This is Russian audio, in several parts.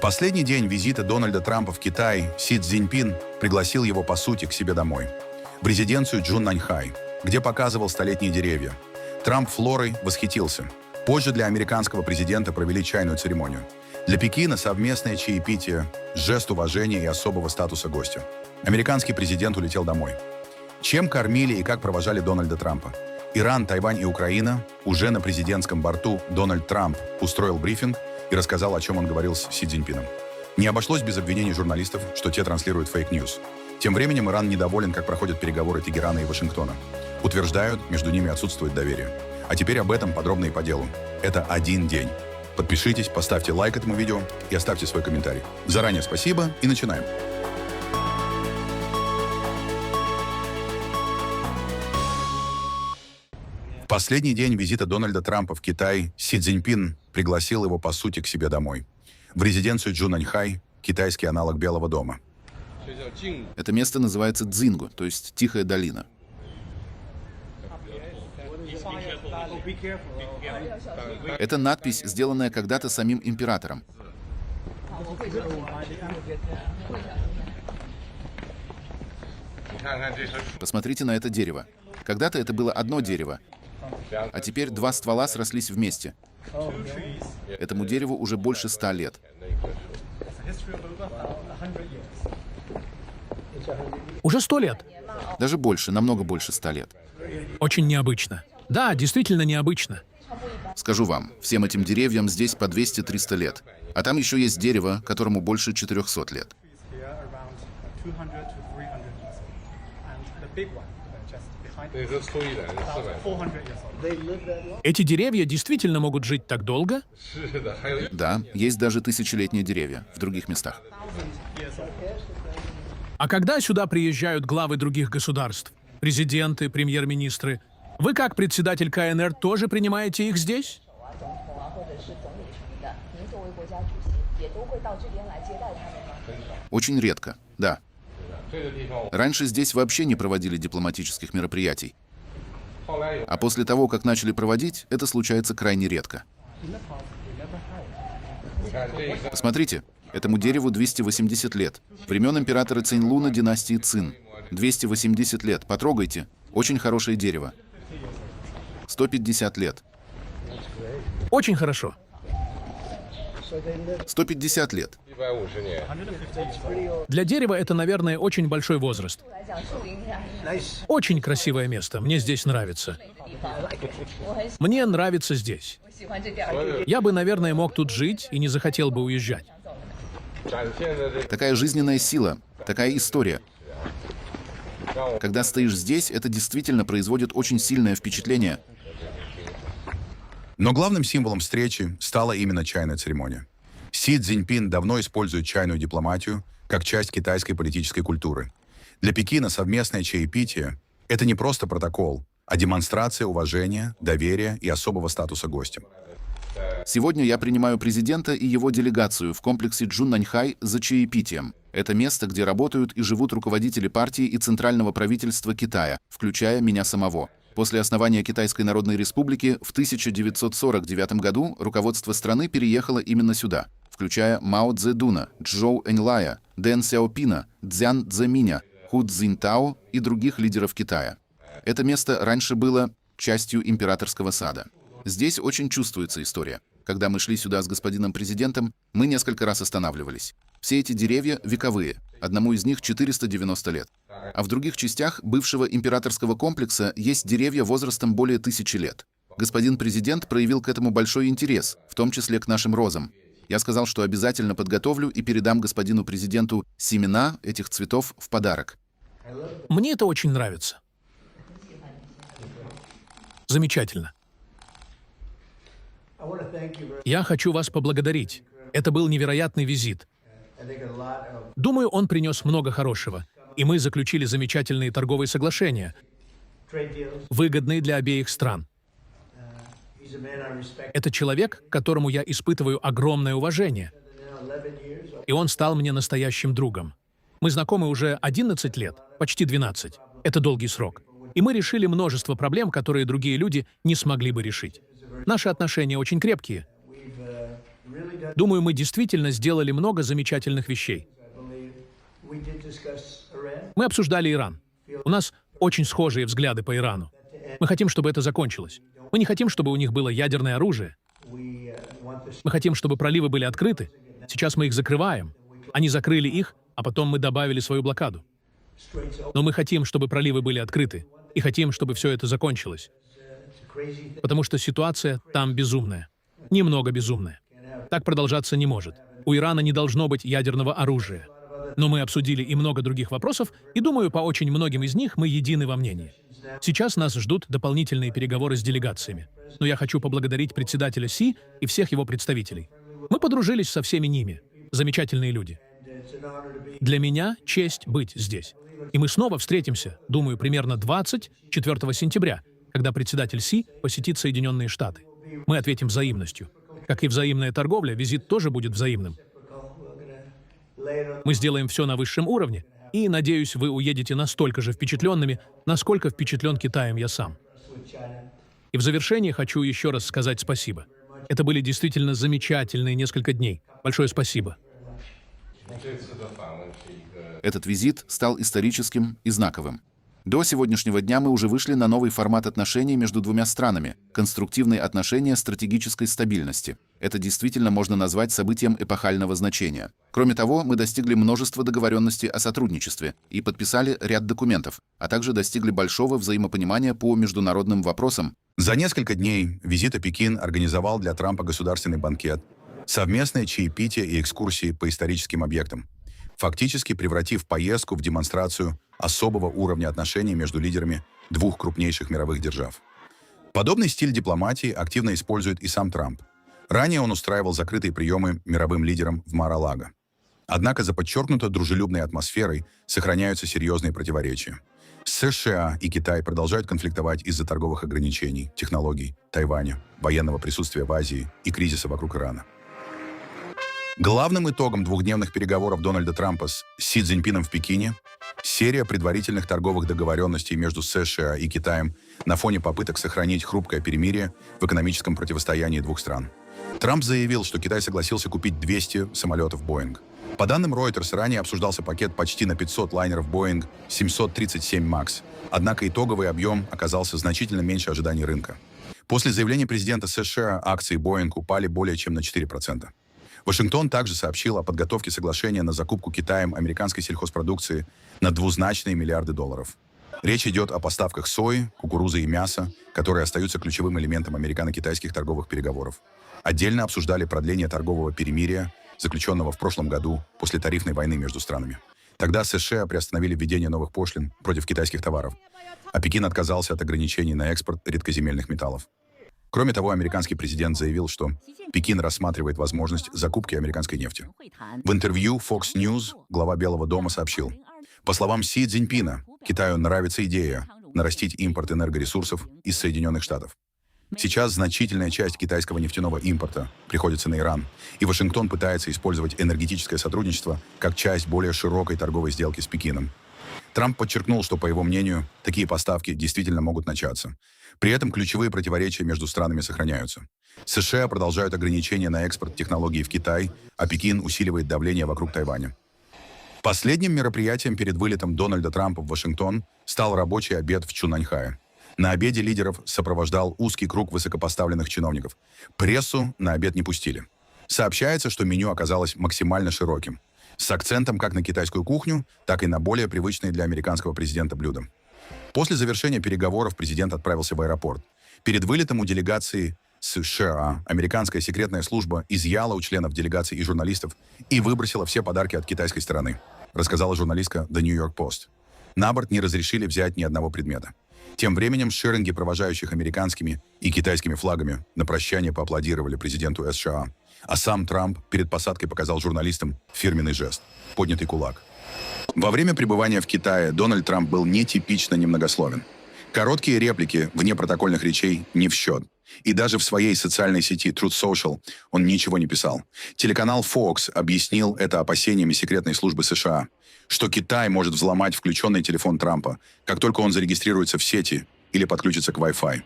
последний день визита Дональда Трампа в Китай Си Цзиньпин пригласил его, по сути, к себе домой, в резиденцию Джуннаньхай, где показывал столетние деревья. Трамп флорой восхитился. Позже для американского президента провели чайную церемонию. Для Пекина совместное чаепитие, жест уважения и особого статуса гостя. Американский президент улетел домой. Чем кормили и как провожали Дональда Трампа? Иран, Тайвань и Украина. Уже на президентском борту Дональд Трамп устроил брифинг и рассказал, о чем он говорил с Си Цзиньпином. Не обошлось без обвинений журналистов, что те транслируют фейк-ньюс. Тем временем Иран недоволен, как проходят переговоры Тегерана и Вашингтона. Утверждают, между ними отсутствует доверие. А теперь об этом подробно и по делу. Это один день. Подпишитесь, поставьте лайк этому видео и оставьте свой комментарий. Заранее спасибо и начинаем. В последний день визита Дональда Трампа в Китай Си Цзиньпин пригласил его, по сути, к себе домой, в резиденцию Джуннаньхай, китайский аналог Белого дома. Это место называется Цзингу, то есть Тихая долина. Это надпись, сделанная когда-то самим императором. Посмотрите на это дерево. Когда-то это было одно дерево, а теперь два ствола срослись вместе. Этому дереву уже больше 100 лет. Уже 100 лет. Даже больше, намного больше 100 лет. Очень необычно. Да, действительно необычно. Скажу вам, всем этим деревьям здесь по 200-300 лет. А там еще есть дерево, которому больше 400 лет. Эти деревья действительно могут жить так долго? Да, есть даже тысячелетние деревья в других местах. А когда сюда приезжают главы других государств, президенты, премьер-министры, вы как председатель КНР тоже принимаете их здесь? Очень редко, да. Раньше здесь вообще не проводили дипломатических мероприятий. А после того, как начали проводить, это случается крайне редко. Посмотрите, этому дереву 280 лет. Времен императора Цинь-Луна династии Цин. 280 лет. Потрогайте. Очень хорошее дерево. 150 лет. Очень хорошо. 150 лет. Для дерева это, наверное, очень большой возраст. Очень красивое место. Мне здесь нравится. Мне нравится здесь. Я бы, наверное, мог тут жить и не захотел бы уезжать. Такая жизненная сила, такая история. Когда стоишь здесь, это действительно производит очень сильное впечатление. Но главным символом встречи стала именно чайная церемония. Си Цзиньпин давно использует чайную дипломатию как часть китайской политической культуры. Для Пекина совместное чаепитие – это не просто протокол, а демонстрация уважения, доверия и особого статуса гостя. Сегодня я принимаю президента и его делегацию в комплексе Джуннаньхай за чаепитием. Это место, где работают и живут руководители партии и центрального правительства Китая, включая меня самого. После основания Китайской Народной Республики в 1949 году руководство страны переехало именно сюда, включая Мао Цзэдуна, Чжоу Эньлая, Дэн Сяопина, Цзян Цзэминя, Ху Цзиньтао и других лидеров Китая. Это место раньше было частью императорского сада. Здесь очень чувствуется история. Когда мы шли сюда с господином президентом, мы несколько раз останавливались. Все эти деревья вековые, одному из них 490 лет. А в других частях бывшего императорского комплекса есть деревья возрастом более 1000 лет. Господин президент проявил к этому большой интерес, в том числе к нашим розам. Я сказал, что обязательно подготовлю и передам господину президенту семена этих цветов в подарок. Мне это очень нравится. Замечательно. Я хочу вас поблагодарить. Это был невероятный визит. Думаю, он принес много хорошего. И мы заключили замечательные торговые соглашения, выгодные для обеих стран. Это человек, к которому я испытываю огромное уважение. И он стал мне настоящим другом. Мы знакомы уже 11 лет, почти 12. Это долгий срок. И мы решили множество проблем, которые другие люди не смогли бы решить. Наши отношения очень крепкие. Думаю, мы действительно сделали много замечательных вещей. Мы обсуждали Иран. У нас очень схожие взгляды по Ирану. Мы хотим, чтобы это закончилось. Мы не хотим, чтобы у них было ядерное оружие. Мы хотим, чтобы проливы были открыты. Сейчас мы их закрываем. Они закрыли их, а потом мы добавили свою блокаду. Но мы хотим, чтобы проливы были открыты. И хотим, чтобы все это закончилось. Потому что ситуация там безумная. Немного безумная. Так продолжаться не может. У Ирана не должно быть ядерного оружия. Но мы обсудили и много других вопросов, и думаю, по очень многим из них мы едины во мнении. Сейчас нас ждут дополнительные переговоры с делегациями. Но я хочу поблагодарить председателя Си и всех его представителей. Мы подружились со всеми ними. Замечательные люди. Для меня честь быть здесь. И мы снова встретимся, думаю, примерно 24 сентября, когда председатель Си посетит Соединенные Штаты. Мы ответим взаимностью. Как и взаимная торговля, визит тоже будет взаимным. Мы сделаем все на высшем уровне, и, надеюсь, вы уедете настолько же впечатленными, насколько впечатлен Китаем я сам. И в завершение хочу еще раз сказать спасибо. Это были действительно замечательные несколько дней. Большое спасибо. Этот визит стал историческим и знаковым. До сегодняшнего дня мы уже вышли на новый формат отношений между двумя странами – конструктивные отношения стратегической стабильности. Это действительно можно назвать событием эпохального значения. Кроме того, мы достигли множества договоренностей о сотрудничестве и подписали ряд документов, а также достигли большого взаимопонимания по международным вопросам. За несколько дней визита Пекин организовал для Трампа государственный банкет, совместное чаепитие и экскурсии по историческим объектам, фактически превратив поездку в демонстрацию особого уровня отношений между лидерами двух крупнейших мировых держав. Подобный стиль дипломатии активно использует и сам Трамп. Ранее он устраивал закрытые приемы мировым лидерам в Мар-а-Лаго. Однако за подчеркнуто дружелюбной атмосферой сохраняются серьезные противоречия. США и Китай продолжают конфликтовать из-за торговых ограничений, технологий, Тайваня, военного присутствия в Азии и кризиса вокруг Ирана. Главным итогом двухдневных переговоров Дональда Трампа с Си Цзиньпином в Пекине серия предварительных торговых договоренностей между США и Китаем на фоне попыток сохранить хрупкое перемирие в экономическом противостоянии двух стран. Трамп заявил, что Китай согласился купить 200 самолетов Boeing. По данным Reuters, ранее обсуждался пакет почти на 500 лайнеров Boeing 737 MAX, однако итоговый объем оказался значительно меньше ожиданий рынка. После заявления президента США акции Boeing упали более чем на 4%. Вашингтон также сообщил о подготовке соглашения на закупку Китаем американской сельхозпродукции на двузначные миллиарды долларов. Речь идет о поставках сои, кукурузы и мяса, которые остаются ключевым элементом американо-китайских торговых переговоров. Отдельно обсуждали продление торгового перемирия, заключенного в прошлом году после тарифной войны между странами. Тогда США приостановили введение новых пошлин против китайских товаров, а Пекин отказался от ограничений на экспорт редкоземельных металлов. Кроме того, американский президент заявил, что Пекин рассматривает возможность закупки американской нефти. В интервью Fox News глава Белого дома сообщил: по словам Си Цзиньпина, Китаю нравится идея нарастить импорт энергоресурсов из Соединенных Штатов. Сейчас значительная часть китайского нефтяного импорта приходится на Иран, и Вашингтон пытается использовать энергетическое сотрудничество как часть более широкой торговой сделки с Пекином. Трамп подчеркнул, что, по его мнению, такие поставки действительно могут начаться. При этом ключевые противоречия между странами сохраняются. США продолжают ограничения на экспорт технологий в Китай, а Пекин усиливает давление вокруг Тайваня. Последним мероприятием перед вылетом Дональда Трампа в Вашингтон стал рабочий обед в Чжунаньхае. На обеде лидеров сопровождал узкий круг высокопоставленных чиновников. Прессу на обед не пустили. Сообщается, что меню оказалось максимально широким, с акцентом как на китайскую кухню, так и на более привычные для американского президента блюда. После завершения переговоров президент отправился в аэропорт. Перед вылетом у делегации США американская секретная служба изъяла у членов делегации и журналистов и выбросила все подарки от китайской стороны, рассказала журналистка The New York Post. На борт не разрешили взять ни одного предмета. Тем временем шеринги, провожающих американскими и китайскими флагами, на прощание поаплодировали президенту США. А сам Трамп перед посадкой показал журналистам фирменный жест – поднятый кулак. Во время пребывания в Китае Дональд Трамп был нетипично немногословен. Короткие реплики вне протокольных речей не в счет. И даже в своей социальной сети Truth Social он ничего не писал. Телеканал Fox объяснил это опасениями секретной службы США, что Китай может взломать включенный телефон Трампа, как только он зарегистрируется в сети или подключится к Wi-Fi.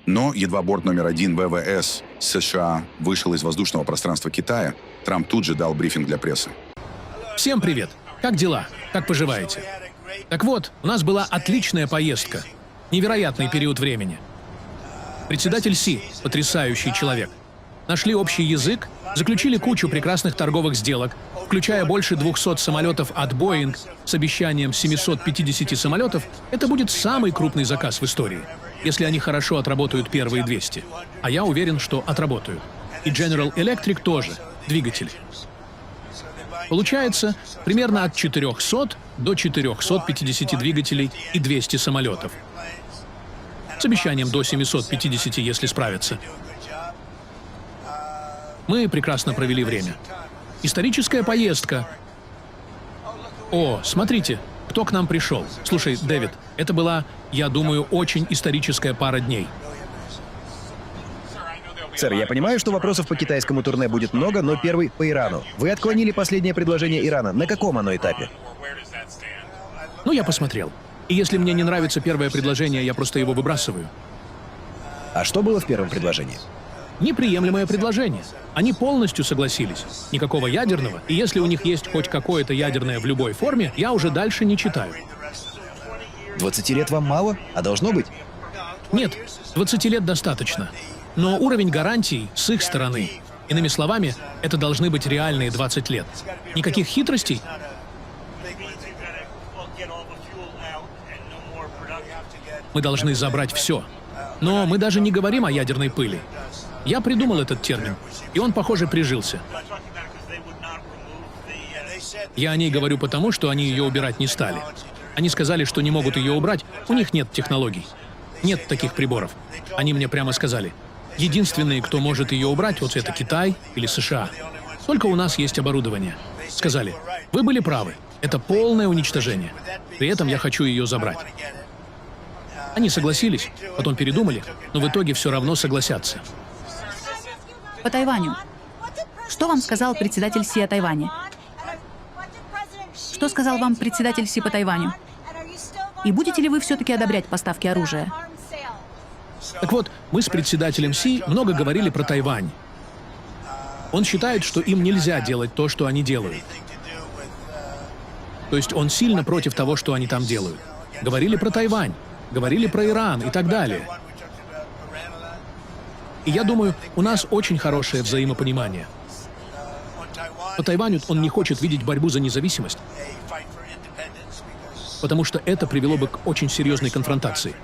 Но едва борт номер 1 ВВС США вышел из воздушного пространства Китая, Трамп тут же дал брифинг для прессы. Всем привет! Как дела? Как поживаете? Так вот, у нас была отличная поездка. Невероятный период времени. Председатель Си – потрясающий человек. Нашли общий язык, заключили кучу прекрасных торговых сделок, включая больше 200 самолетов от Boeing с обещанием 750 самолетов. Это будет самый крупный заказ в истории, если они хорошо отработают первые 200. А я уверен, что отработают. И General Electric тоже, двигатели. Получается, примерно от 400 до 450 двигателей и 200 самолетов. С обещанием до 750, если справятся. Мы прекрасно провели время. Историческая поездка. О, смотрите, кто к нам пришел. Слушай, Дэвид, это была, я думаю, очень историческая пара дней. Сэр, я понимаю, что вопросов по китайскому турне будет много, но первый по Ирану. Вы отклонили последнее предложение Ирана. На каком оно этапе? Ну, я посмотрел. И если мне не нравится первое предложение, я просто его выбрасываю. А что было в первом предложении? Неприемлемое предложение. Они полностью согласились. Никакого ядерного, и если у них есть хоть какое-то ядерное в любой форме, я уже дальше не читаю. 20 лет вам мало? А должно быть? Нет, 20 лет достаточно. Но уровень гарантий с их стороны. Иными словами, это должны быть реальные 20 лет. Никаких хитростей. Мы должны забрать все. Но мы даже не говорим о ядерной пыли. Я придумал этот термин, и он, похоже, прижился. Я о ней говорю потому, что они ее убирать не стали. Они сказали, что не могут ее убрать, у них нет технологий. Нет таких приборов. Они мне прямо сказали, единственные, кто может ее убрать, вот это Китай или США. Только у нас есть оборудование. Сказали, вы были правы, это полное уничтожение. При этом я хочу ее забрать. Они согласились, потом передумали, но в итоге все равно согласятся. По Тайваню. Что вам сказал председатель Си о Тайване? Что сказал вам председатель Си по Тайваню? И будете ли вы все-таки одобрять поставки оружия? Так вот, мы с председателем Си много говорили про Тайвань. Он считает, что им нельзя делать то, что они делают. То есть он сильно против того, что они там делают. Говорили про Тайвань, говорили про Иран и так далее. И я думаю, у нас очень хорошее взаимопонимание. По Тайваню он не хочет видеть борьбу за независимость, потому что это привело бы к очень серьезной конфронтации.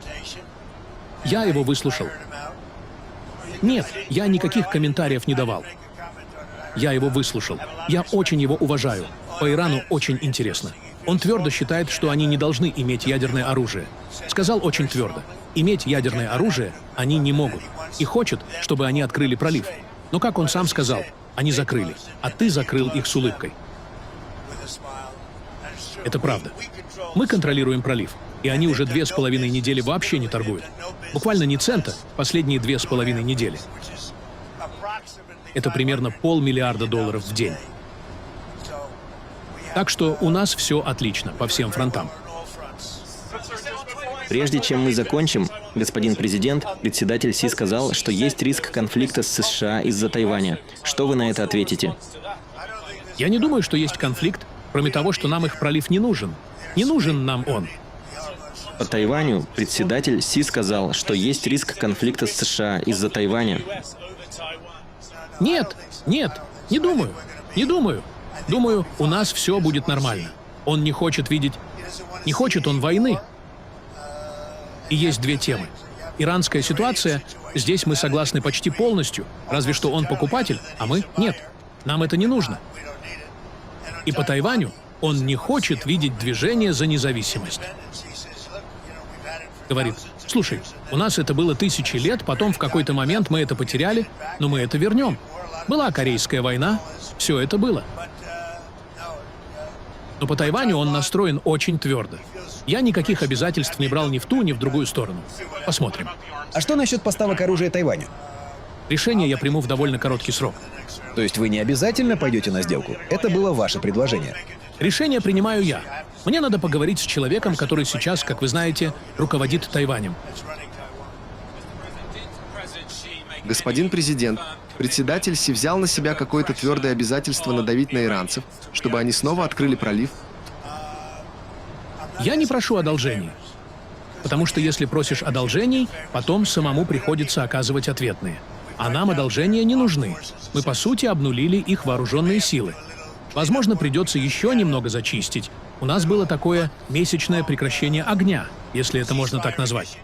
Я его выслушал. Нет, я никаких комментариев не давал. Я его выслушал. Я очень его уважаю. По Ирану очень интересно. Он твердо считает, что они не должны иметь ядерное оружие. Сказал очень твердо. Иметь ядерное оружие они не могут. И хочет, чтобы они открыли пролив. Но, как он сам сказал, они закрыли. А ты закрыл их с улыбкой. Это правда. Мы контролируем пролив. И они уже 2,5 недели вообще не торгуют. Буквально ни цента последние 2,5 недели. Это примерно $500 миллиарда в день. Так что у нас все отлично по всем фронтам. Прежде чем мы закончим, господин президент, председатель Си сказал, что есть риск конфликта с США из-за Тайваня. Что вы на это ответите? Я не думаю, что есть конфликт, кроме того, что нам их пролив не нужен. Не нужен нам он. По Тайваню председатель Си сказал, что есть риск конфликта с США из-за Тайваня. Нет, нет, не думаю, не думаю. Думаю, у нас все будет нормально. Он не хочет видеть... Не хочет он войны. И есть две темы. Иранская ситуация, здесь мы согласны почти полностью, разве что он покупатель, а мы нет. Нам это не нужно. И по Тайваню он не хочет видеть движение за независимость. Говорит, слушай, у нас это было 1000 лет, потом в какой-то момент мы это потеряли, но мы это вернем. Была Корейская война, все это было. Но по Тайваню он настроен очень твердо. Я никаких обязательств не брал ни в ту, ни в другую сторону. Посмотрим. А что насчет поставок оружия Тайваню? Решение я приму в довольно короткий срок. То есть вы не обязательно пойдете на сделку? Это было ваше предложение. Решение принимаю я. Мне надо поговорить с человеком, который сейчас, как вы знаете, руководит Тайванем. Господин президент, председатель Си взял на себя какое-то твердое обязательство надавить на иранцев, чтобы они снова открыли пролив? Я не прошу одолжений. Потому что если просишь одолжений, потом самому приходится оказывать ответные. А нам одолжения не нужны. Мы, по сути, обнулили их вооруженные силы. Возможно, придется еще немного зачистить. У нас было такое месячное прекращение огня, если это можно так назвать.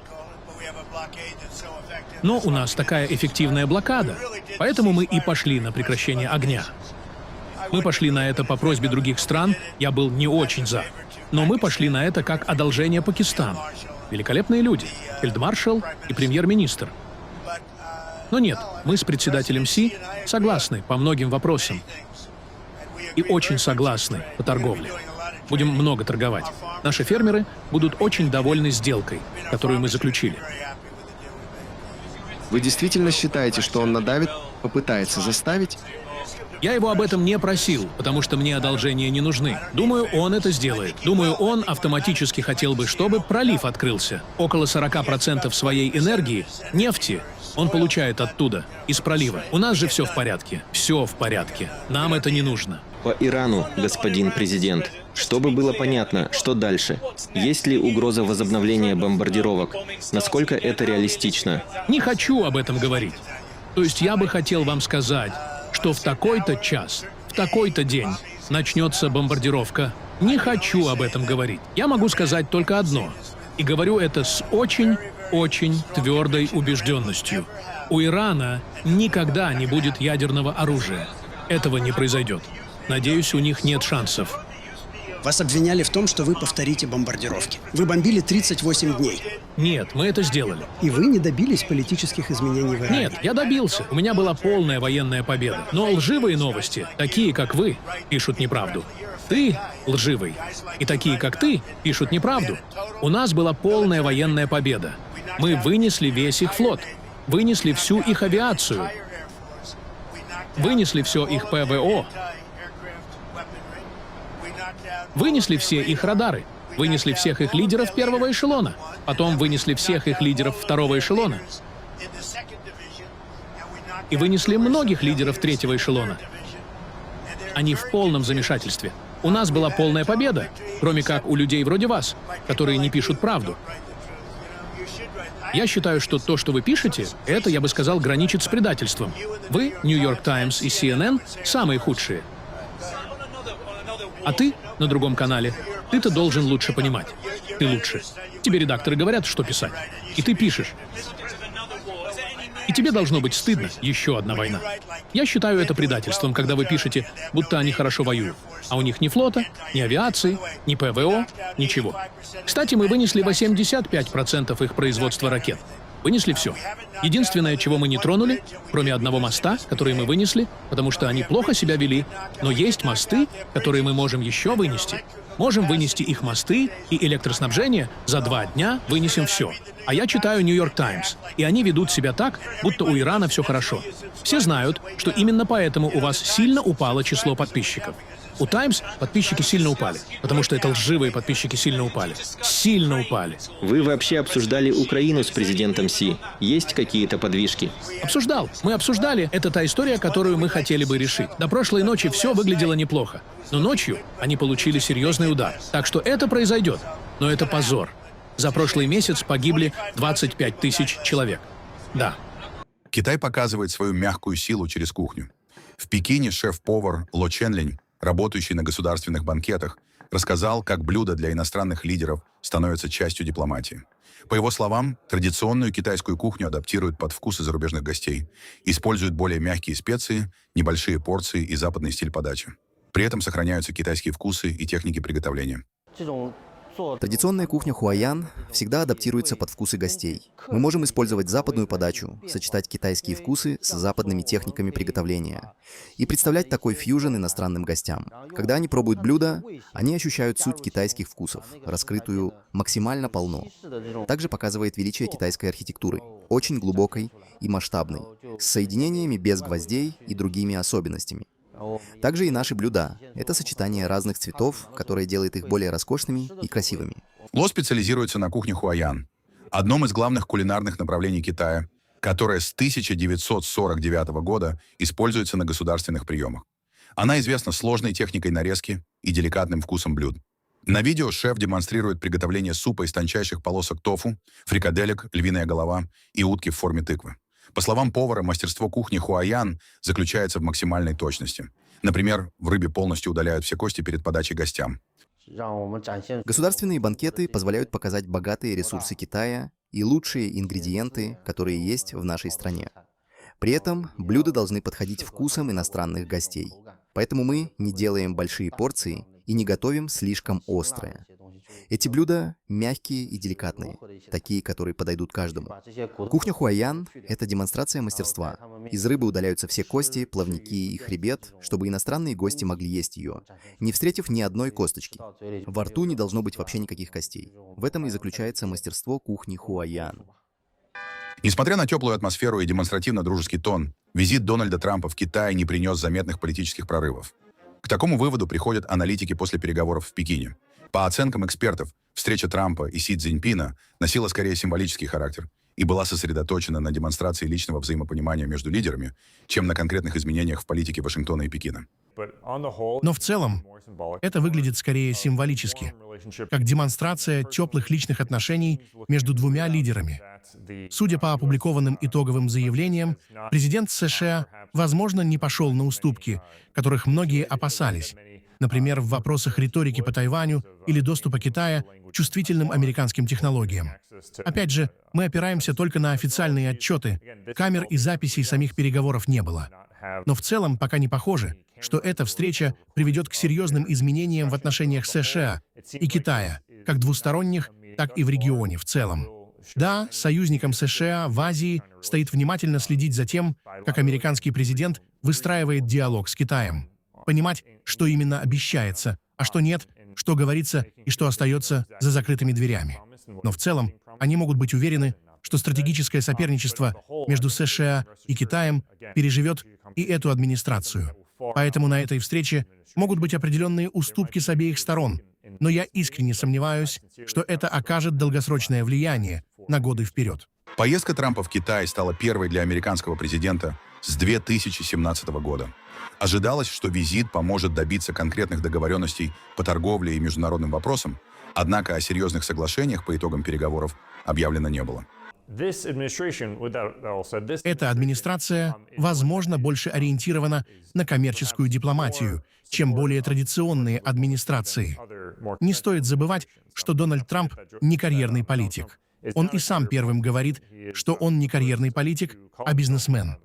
Но у нас такая эффективная блокада, поэтому мы и пошли на прекращение огня. Мы пошли на это по просьбе других стран, я был не очень за. Но мы пошли на это как одолжение Пакистану. Великолепные люди, фельдмаршал и премьер-министр. Но нет, мы с председателем Си согласны по многим вопросам. И очень согласны по торговле. Будем много торговать. Наши фермеры будут очень довольны сделкой, которую мы заключили. Вы действительно считаете, что он надавит, попытается заставить? Я его об этом не просил, потому что мне одолжения не нужны. Думаю, он это сделает. Думаю, он автоматически хотел бы, чтобы пролив открылся. Около 40% своей энергии, нефти, он получает оттуда, из пролива. У нас же все в порядке. Все в порядке. Нам это не нужно. По Ирану, господин президент, чтобы было понятно, что дальше. Есть ли угроза возобновления бомбардировок? Насколько это реалистично? Не хочу об этом говорить. То есть я бы хотел вам сказать, что в такой-то час, в такой-то день начнется бомбардировка. Не хочу об этом говорить. Я могу сказать только одно. И говорю это с очень твердой убежденностью. У Ирана никогда не будет ядерного оружия. Этого не произойдет. Надеюсь, у них нет шансов. Вас обвиняли в том, что вы повторите бомбардировки. Вы бомбили 38 дней. Нет, мы это сделали. И вы не добились политических изменений в Иране. Нет, я добился. У меня была полная военная победа. Но лживые новости, такие как вы, пишут неправду. Ты лживый. И такие как ты пишут неправду. У нас была полная военная победа. Мы вынесли весь их флот. Вынесли всю их авиацию. Вынесли все их ПВО. Вынесли все их радары. Вынесли всех их лидеров первого эшелона. Потом вынесли всех их лидеров второго эшелона. И вынесли многих лидеров третьего эшелона. Они в полном замешательстве. У нас была полная победа, кроме как у людей вроде вас, которые не пишут правду. Я считаю, что то, что вы пишете, это, я бы сказал, граничит с предательством. Вы, New York Times и CNN, самые худшие. А ты на другом канале. Ты-то должен лучше понимать. Ты лучше. Тебе редакторы говорят, что писать. И ты пишешь. И тебе должно быть стыдно. Еще одна война. Я считаю это предательством, когда вы пишете, будто они хорошо воюют. А у них ни флота, ни авиации, ни ПВО, ничего. Кстати, мы вынесли 85% их производства ракет. Вынесли все. Единственное, чего мы не тронули, кроме одного моста, который мы вынесли, потому что они плохо себя вели, но есть мосты, которые мы можем еще вынести. Можем вынести их мосты и электроснабжение, за 2 дня вынесем все. А я читаю New York Times, и они ведут себя так, будто у Ирана все хорошо. Все знают, что именно поэтому у вас сильно упало число подписчиков. У Times подписчики сильно упали, потому что это лживые подписчики сильно упали. Сильно упали. Вы вообще обсуждали Украину с президентом Си? Есть какие-то подвижки? Обсуждал. Мы обсуждали. Это та история, которую мы хотели бы решить. До прошлой ночи все выглядело неплохо. Но ночью они получили серьезный удар. Так что это произойдет. Но это позор. За прошлый месяц погибли 25 тысяч человек. Да. Китай показывает свою мягкую силу через кухню. В Пекине шеф-повар Ло Ченлинь, работающий на государственных банкетах, рассказал, как блюда для иностранных лидеров становятся частью дипломатии. По его словам, традиционную китайскую кухню адаптируют под вкусы зарубежных гостей, используют более мягкие специи, небольшие порции и западный стиль подачи. При этом сохраняются китайские вкусы и техники приготовления. Традиционная кухня хуаян всегда адаптируется под вкусы гостей. Мы можем использовать западную подачу, сочетать китайские вкусы с западными техниками приготовления и представлять такой фьюжн иностранным гостям. Когда они пробуют блюдо, они ощущают суть китайских вкусов, раскрытую максимально полно. Также показывает величие китайской архитектуры, очень глубокой и масштабной, с соединениями без гвоздей и другими особенностями. Также и наши блюда — это сочетание разных цветов, которое делает их более роскошными и красивыми. Ло специализируется на кухне хуаян, одном из главных кулинарных направлений Китая, которая с 1949 года используется на государственных приемах. Она известна сложной техникой нарезки и деликатным вкусом блюд. На видео шеф демонстрирует приготовление супа из тончайших полосок тофу, фрикаделек, львиная голова и утки в форме тыквы. По словам повара, мастерство кухни Хуаян заключается в максимальной точности. Например, в рыбе полностью удаляют все кости перед подачей гостям. Государственные банкеты позволяют показать богатые ресурсы Китая и лучшие ингредиенты, которые есть в нашей стране. При этом блюда должны подходить вкусам иностранных гостей. Поэтому мы не делаем большие порции и не готовим слишком острое. Эти блюда мягкие и деликатные, такие, которые подойдут каждому. Кухня Хуаян — это демонстрация мастерства. Из рыбы удаляются все кости, плавники и хребет, чтобы иностранные гости могли есть ее, не встретив ни одной косточки. Во рту не должно быть вообще никаких костей. В этом и заключается мастерство кухни Хуаян. Несмотря на теплую атмосферу и демонстративно-дружеский тон, визит Дональда Трампа в Китай не принес заметных политических прорывов. К такому выводу приходят аналитики после переговоров в Пекине. По оценкам экспертов, встреча Трампа и Си Цзиньпина носила скорее символический характер и была сосредоточена на демонстрации личного взаимопонимания между лидерами, чем на конкретных изменениях в политике Вашингтона и Пекина. Но в целом это выглядит скорее символически, как демонстрация теплых личных отношений между двумя лидерами. Судя по опубликованным итоговым заявлениям, президент США, возможно, не пошел на уступки, которых многие опасались, например, в вопросах риторики по Тайваню или доступа Китая к чувствительным американским технологиям. Опять же, мы опираемся только на официальные отчеты, камер и записей самих переговоров не было. Но в целом пока не похоже, что эта встреча приведет к серьезным изменениям в отношениях США и Китая, как двусторонних, так и в регионе в целом. Да, союзникам США в Азии стоит внимательно следить за тем, как американский президент выстраивает диалог с Китаем. Понимать, что именно обещается, а что нет, что говорится и что остается за закрытыми дверями. Но в целом они могут быть уверены, что стратегическое соперничество между США и Китаем переживет и эту администрацию. Поэтому на этой встрече могут быть определенные уступки с обеих сторон. Но я искренне сомневаюсь, что это окажет долгосрочное влияние на годы вперед. Поездка Трампа в Китай стала первой для американского президента с 2017 года. Ожидалось, что визит поможет добиться конкретных договоренностей по торговле и международным вопросам, однако о серьезных соглашениях по итогам переговоров объявлено не было. Эта администрация, возможно, больше ориентирована на коммерческую дипломатию, чем более традиционные администрации. Не стоит забывать, что Дональд Трамп не карьерный политик. Он и сам первым говорит, что он не карьерный политик, а бизнесмен.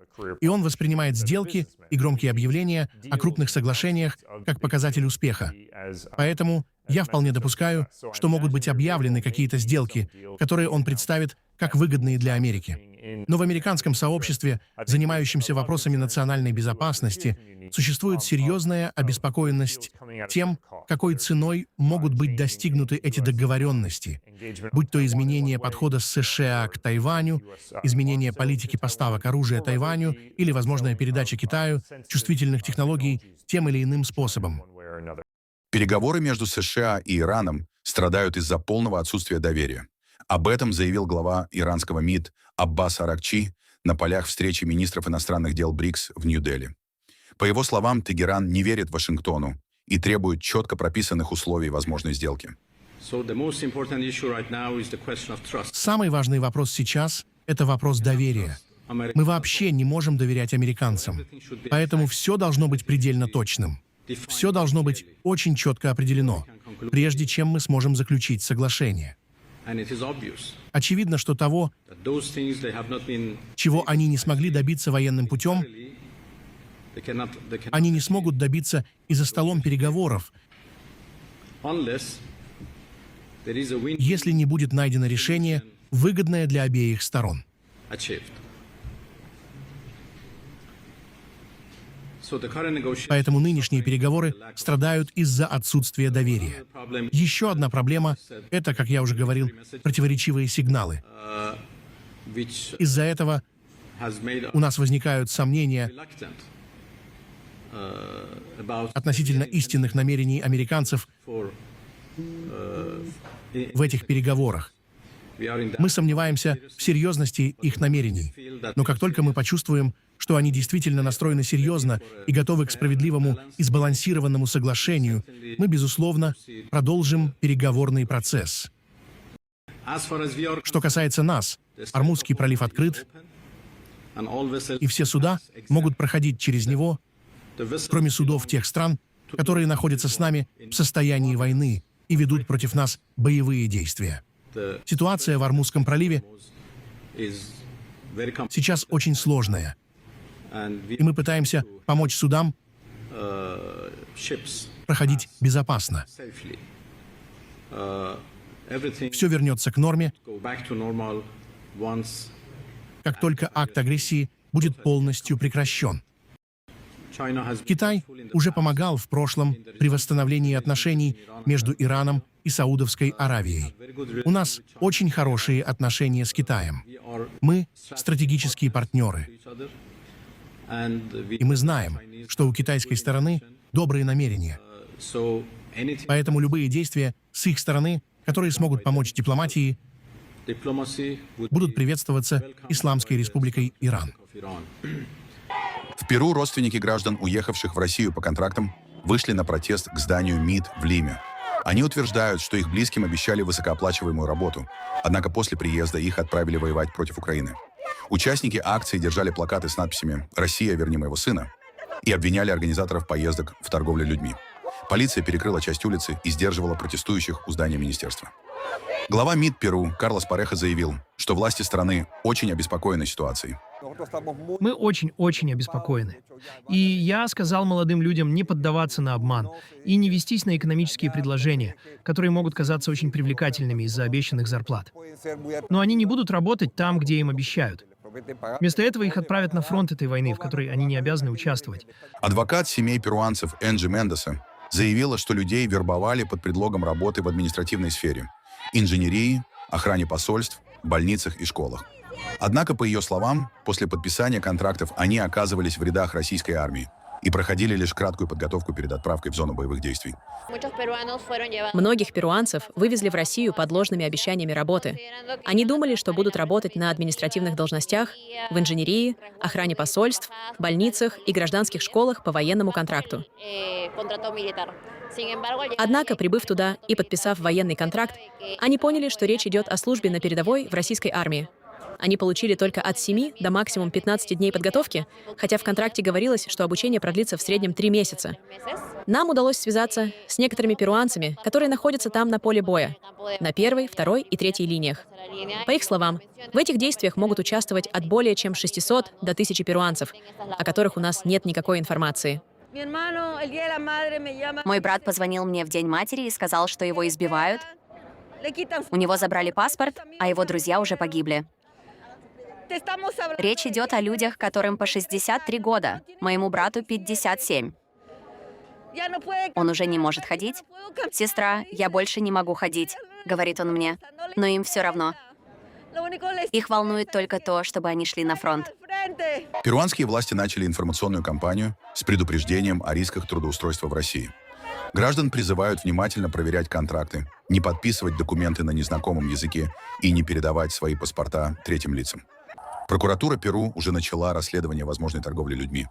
И он воспринимает сделки и громкие объявления о крупных соглашениях как показатель успеха. Поэтому я вполне допускаю, что могут быть объявлены какие-то сделки, которые он представит как выгодные для Америки. Но в американском сообществе, занимающемся вопросами национальной безопасности, существует серьезная обеспокоенность тем, какой ценой могут быть достигнуты эти договоренности, будь то изменение подхода США к Тайваню, изменение политики поставок оружия Тайваню или возможная передача Китаю чувствительных технологий тем или иным способом. Переговоры между США и Ираном страдают из-за полного отсутствия доверия. Об этом заявил глава иранского МИД Аббас Аракчи на полях встречи министров иностранных дел БРИКС в Нью-Дели. По его словам, Тегеран не верит Вашингтону и требует четко прописанных условий возможной сделки. Самый важный вопрос сейчас — это вопрос доверия. Мы вообще не можем доверять американцам, поэтому все должно быть предельно точным. Все должно быть очень четко определено, прежде чем мы сможем заключить соглашение. Очевидно, что того, чего они не смогли добиться военным путем, они не смогут добиться и за столом переговоров, если не будет найдено решение, выгодное для обеих сторон. Поэтому нынешние переговоры страдают из-за отсутствия доверия. Еще одна проблема — это, как я уже говорил, противоречивые сигналы. Из-за этого у нас возникают сомнения относительно истинных намерений американцев в этих переговорах. Мы сомневаемся в серьезности их намерений. Но как только мы почувствуем, что они действительно настроены серьезно и готовы к справедливому и сбалансированному соглашению, мы, безусловно, продолжим переговорный процесс. Что касается нас, Ормузский пролив открыт, и все суда могут проходить через него, кроме судов тех стран, которые находятся с нами в состоянии войны и ведут против нас боевые действия. Ситуация в Ормузском проливе сейчас очень сложная, и мы пытаемся помочь судам проходить безопасно. Все вернется к норме, как только акт агрессии будет полностью прекращен. Китай уже помогал в прошлом при восстановлении отношений между Ираном и Саудовской Аравией. У нас очень хорошие отношения с Китаем. Мы стратегические партнеры. И мы знаем, что у китайской стороны добрые намерения. Поэтому любые действия с их стороны, которые смогут помочь дипломатии, будут приветствоваться Исламской Республикой Иран. В Перу родственники граждан, уехавших в Россию по контрактам, вышли на протест к зданию МИД в Лиме. Они утверждают, что их близким обещали высокооплачиваемую работу, однако после приезда их отправили воевать против Украины. Участники акции держали плакаты с надписями «Россия, верни моего сына» и обвиняли организаторов поездок в торговле людьми. Полиция перекрыла часть улицы и сдерживала протестующих у здания министерства. Глава МИД Перу Карлос Пареха заявил, что власти страны очень обеспокоены ситуацией. Мы очень-очень обеспокоены. И я сказал молодым людям не поддаваться на обман и не вестись на экономические предложения, которые могут казаться очень привлекательными из-за обещанных зарплат. Но они не будут работать там, где им обещают. Вместо этого их отправят на фронт этой войны, в которой они не обязаны участвовать. Адвокат семей перуанцев Энджи Мендеса заявила, что людей вербовали под предлогом работы в административной сфере, инженерии, охране посольств, больницах и школах. Однако, по ее словам, после подписания контрактов они оказывались в рядах российской армии и проходили лишь краткую подготовку перед отправкой в зону боевых действий. Многих перуанцев вывезли в Россию под ложными обещаниями работы. Они думали, что будут работать на административных должностях, в инженерии, охране посольств, больницах и гражданских школах по военному контракту. Однако, прибыв туда и подписав военный контракт, они поняли, что речь идет о службе на передовой в российской армии. Они получили только от 7 до максимум 15 дней подготовки, хотя в контракте говорилось, что обучение продлится в среднем 3 месяца. Нам удалось связаться с некоторыми перуанцами, которые находятся там на поле боя, на 1-й, 2-й и 3-й линиях. По их словам, в этих действиях могут участвовать от более чем 600 до 1000 перуанцев, о которых у нас нет никакой информации. Мой брат позвонил мне в День матери и сказал, что его избивают. У него забрали паспорт, а его друзья уже погибли. Речь идет о людях, которым по 63 года. Моему брату 57. Он уже не может ходить. «Сестра, я больше не могу ходить», — говорит он мне. Но им все равно. Их волнует только то, чтобы они шли на фронт. Перуанские власти начали информационную кампанию с предупреждением о рисках трудоустройства в России. Граждан призывают внимательно проверять контракты, не подписывать документы на незнакомом языке и не передавать свои паспорта третьим лицам. Прокуратура Перу уже начала расследование возможной торговли людьми.